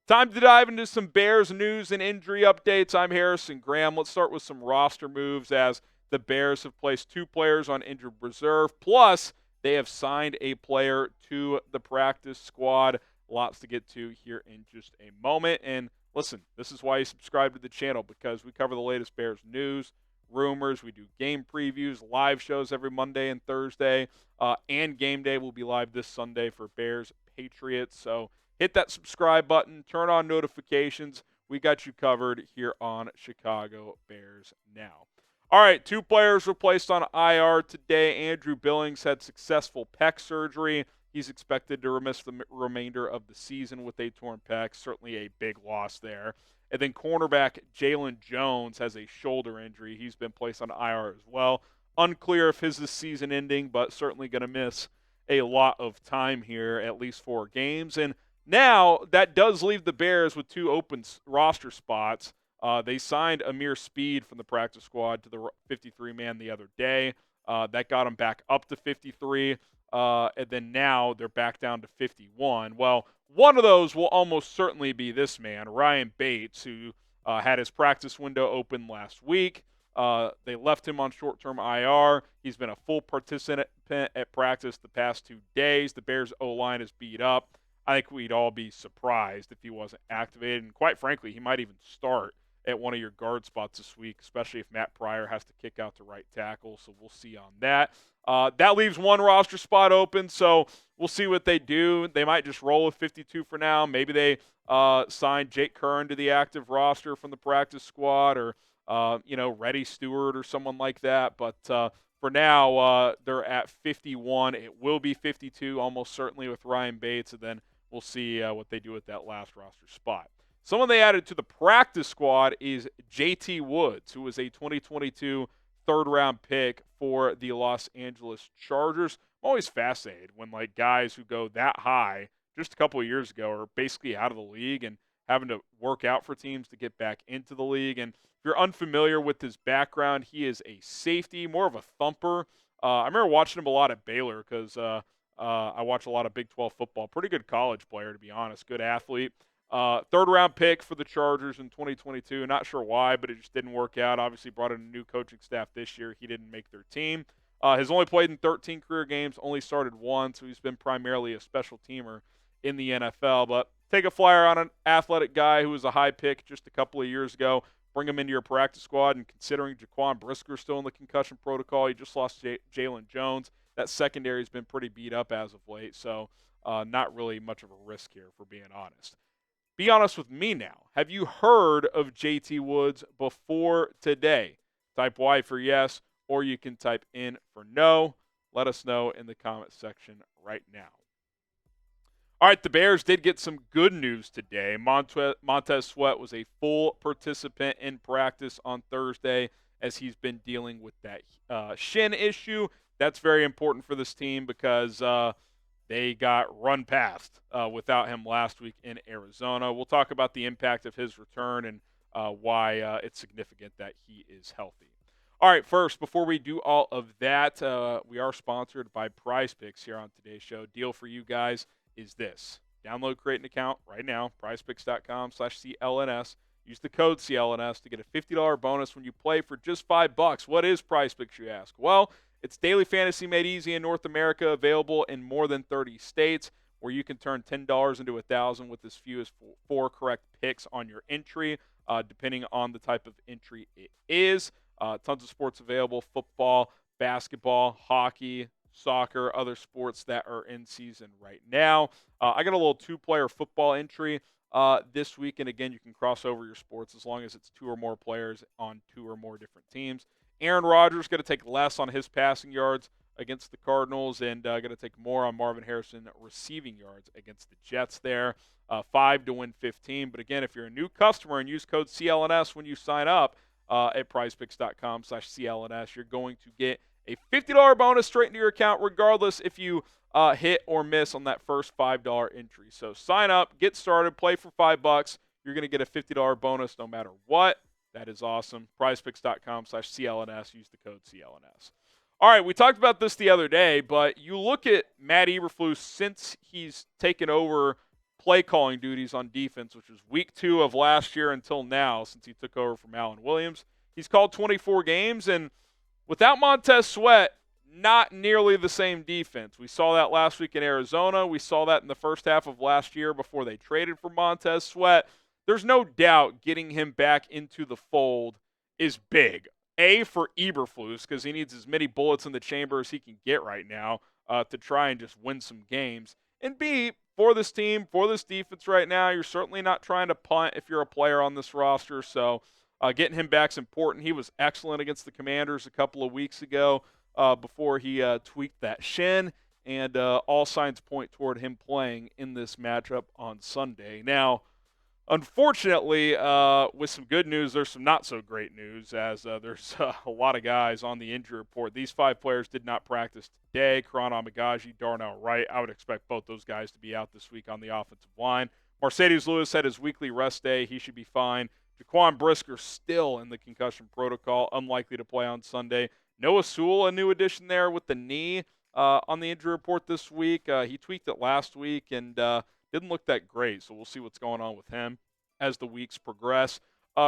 Time to dive into some Bears news and injury updates. I'm Harrison Graham. Let's start with some roster moves as the Bears have placed 2 players on injured reserve. Plus, they have signed a player to the practice squad. Lots to get to here in just a moment. And listen, this is why you subscribe to the channel, because we cover the latest Bears news, rumors. We do game previews, live shows every Monday and Thursday. And game day will be live this Sunday for Bears Patriots. So hit that subscribe button, turn on notifications. We got you covered here on Chicago Bears Now. All right, 2 players were placed on IR today. Andrew Billings had successful pec surgery. He's expected to miss the remainder of the season with a torn pec. Certainly a big loss there. And then cornerback Jaylon Jones has a shoulder injury. He's been placed on IR as well. Unclear if his is season ending, but certainly going to miss a lot of time here, at least 4 games. And now, that does leave the Bears with 2 open roster spots. They signed Amir Speed from the practice squad to the 53-man the other day. That got them back up to 53, and then now they're back down to 51. Well, one of those will almost certainly be this man, Ryan Bates, who had his practice window open last week. They left him on short-term IR. He's been a full participant at practice the past 2 days. The Bears' O-line is beat up. I think we'd all be surprised if he wasn't activated. And quite frankly, he might even start at one of your guard spots this week, especially if Matt Pryor has to kick out to right tackle. So we'll see on that. That leaves 1 roster spot open, so we'll see what they do. They might just roll with 52 for now. Maybe they sign Jake Kiran to the active roster from the practice squad, or Reddy Stewart or someone like that. But for now, they're at 51. It will be 52 almost certainly with Ryan Bates, and then we'll see what they do with that last roster spot. Someone they added to the practice squad is JT Woods, who was a 2022 third-round pick for the Los Angeles Chargers. I'm always fascinated when guys who go that high just a couple of years ago are basically out of the league and having to work out for teams to get back into the league. And if you're unfamiliar with his background, he is a safety, more of a thumper. I remember watching him a lot at Baylor because I watch a lot of Big 12 football. Pretty good college player, to be honest. Good athlete. Third-round pick for the Chargers in 2022. Not sure why, but it just didn't work out. Obviously brought in a new coaching staff this year. He didn't make their team. Has only played in 13 career games, only started 1, so he's been primarily a special teamer in the NFL. But take a flyer on an athletic guy who was a high pick just a couple of years ago. Bring him into your practice squad, and considering Jaquan Brisker still in the concussion protocol, you just lost Jaylon Jones. That secondary has been pretty beat up as of late, so not really much of a risk here, for being honest. Be honest with me now. Have you heard of JT Woods before today? Type Y for yes, or you can type in for no. Let us know in the comment section right now. All right, the Bears did get some good news today. Montez Sweat was a full participant in practice on Thursday as he's been dealing with that shin issue. That's very important for this team because they got run past without him last week in Arizona. We'll talk about the impact of his return and why it's significant that he is healthy. All right, first, before we do all of that, we are sponsored by PrizePicks here on today's show. Deal for you guys is this. Download, create an account right now, prizepicks.com/CLNS. Use the code CLNS to get a $50 bonus when you play for just $5. What is PrizePicks, you ask? Well, it's daily fantasy made easy in North America, available in more than 30 states, where you can turn $10 into $1,000 with as few as 4 correct picks on your entry, depending on the type of entry it is. Tons of sports available: football, basketball, hockey, soccer, other sports that are in season right now. I got a little 2-player football entry this week, and again, you can cross over your sports as long as it's 2 or more players on 2 or more different teams. Aaron Rodgers going to take less on his passing yards against the Cardinals, and going to take more on Marvin Harrison receiving yards against the Jets there. 5 to win 15. But again, if you're a new customer and use code CLNS when you sign up at prizepicks.com/CLNS, you're going to get a $50 bonus straight into your account, regardless if you hit or miss on that first $5 entry. So sign up, get started, play for $5. You're going to get a $50 bonus no matter what. That is awesome. PrizePicks.com/CLNS. Use the code CLNS. All right, we talked about this the other day, but you look at Matt Eberflus since he's taken over play calling duties on defense, which was week 2 of last year until now, since he took over from Alan Williams. He's called 24 games, and without Montez Sweat, not nearly the same defense. We saw that last week in Arizona. We saw that in the first half of last year before they traded for Montez Sweat. There's no doubt getting him back into the fold is big. A, for Eberflus, because he needs as many bullets in the chamber as he can get right now to try and just win some games. And B, for this team, for this defense right now, you're certainly not trying to punt if you're a player on this roster. So getting him back is important. He was excellent against the Commanders a couple of weeks ago before he tweaked that shin. And all signs point toward him playing in this matchup on Sunday. Now, unfortunately, with some good news, there's some not so great news, as there's a lot of guys on the injury report. These 5 players did not practice today. Kiran, Amegadjie, Darnell, Wright. I would expect both those guys to be out this week on the offensive line. Marcedes Lewis had his weekly rest day. He should be fine. Jaquan Brisker still in the concussion protocol, unlikely to play on Sunday. Noah Sewell, a new addition there with the knee on the injury report this week. He tweaked it last week and didn't look that great, so we'll see what's going on with him as the weeks progress.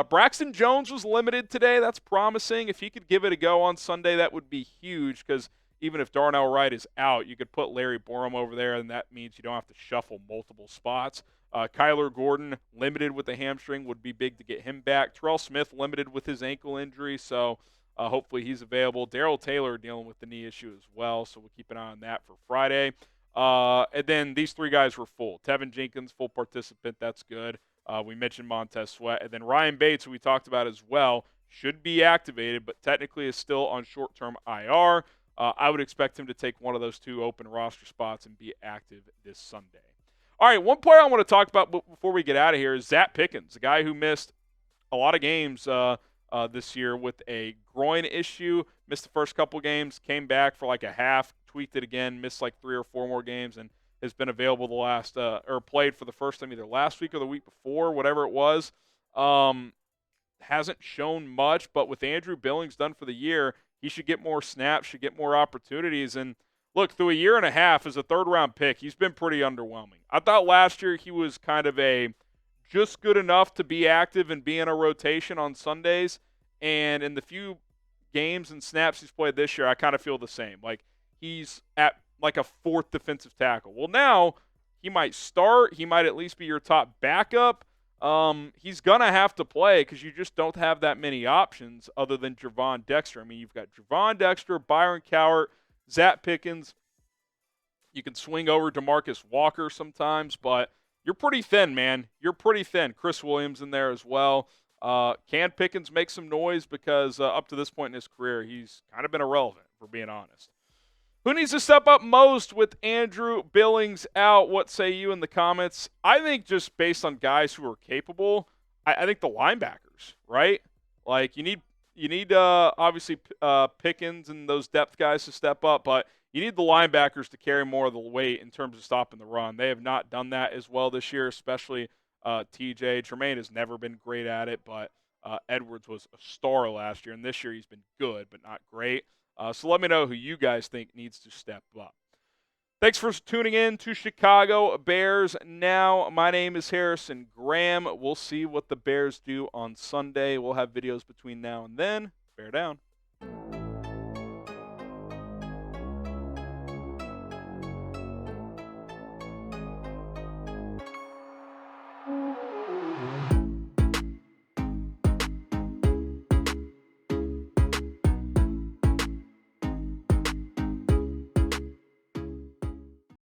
Braxton Jones was limited today. That's promising. If he could give it a go on Sunday, that would be huge, because even if Darnell Wright is out, you could put Larry Borum over there, and that means you don't have to shuffle multiple spots. Kyler Gordon, limited with a hamstring, would be big to get him back. Terrell Smith, limited with his ankle injury, so hopefully he's available. Darrell Taylor dealing with the knee issue as well, so we'll keep an eye on that for Friday. And then these 3 guys were full. Tevin Jenkins, full participant. That's good. We mentioned Montez Sweat. And then Ryan Bates, who we talked about as well, should be activated, but technically is still on short-term IR. I would expect him to take one of those 2 open roster spots and be active this Sunday. All right, one player I want to talk about before we get out of here is Zacch Pickens, a guy who missed a lot of games this year with a groin issue. Missed the first couple games, came back for like a half, tweaked it again, missed like 3 or 4 more games, and has been available the last or played for the first time either last week or the week before, whatever it was. Hasn't shown much, but with Andrew Billings done for the year, he should get more snaps, should get more opportunities. And look, through a year and a half as a 3rd-round pick, he's been pretty underwhelming. I thought last year he was kind of a just good enough to be active and be in a rotation on Sundays. And in the few games and snaps he's played this year, I kind of feel the same. Like, he's at like a 4th defensive tackle. Well, now he might start. He might at least be your top backup. He's going to have to play because you just don't have that many options other than Gervon Dexter. I mean, you've got Gervon Dexter, Byron Cowart, Zacch Pickens. You can swing over DeMarcus Walker sometimes, but you're pretty thin, man. You're pretty thin. Chris Williams in there as well. Can Pickens make some noise? Because up to this point in his career, he's kind of been irrelevant, if we're being honest. Who needs to step up most with Andrew Billings out? What say you in the comments? I think just based on guys who are capable, I think the linebackers, right? Like, you need obviously Pickens and those depth guys to step up, but you need the linebackers to carry more of the weight in terms of stopping the run. They have not done that as well this year, especially TJ. Tremaine has never been great at it, but Edwards was a star last year, and this year he's been good but not great. So let me know who you guys think needs to step up. Thanks for tuning in to Chicago Bears Now. My name is Harrison Graham. We'll see what the Bears do on Sunday. We'll have videos between now and then. Bear down.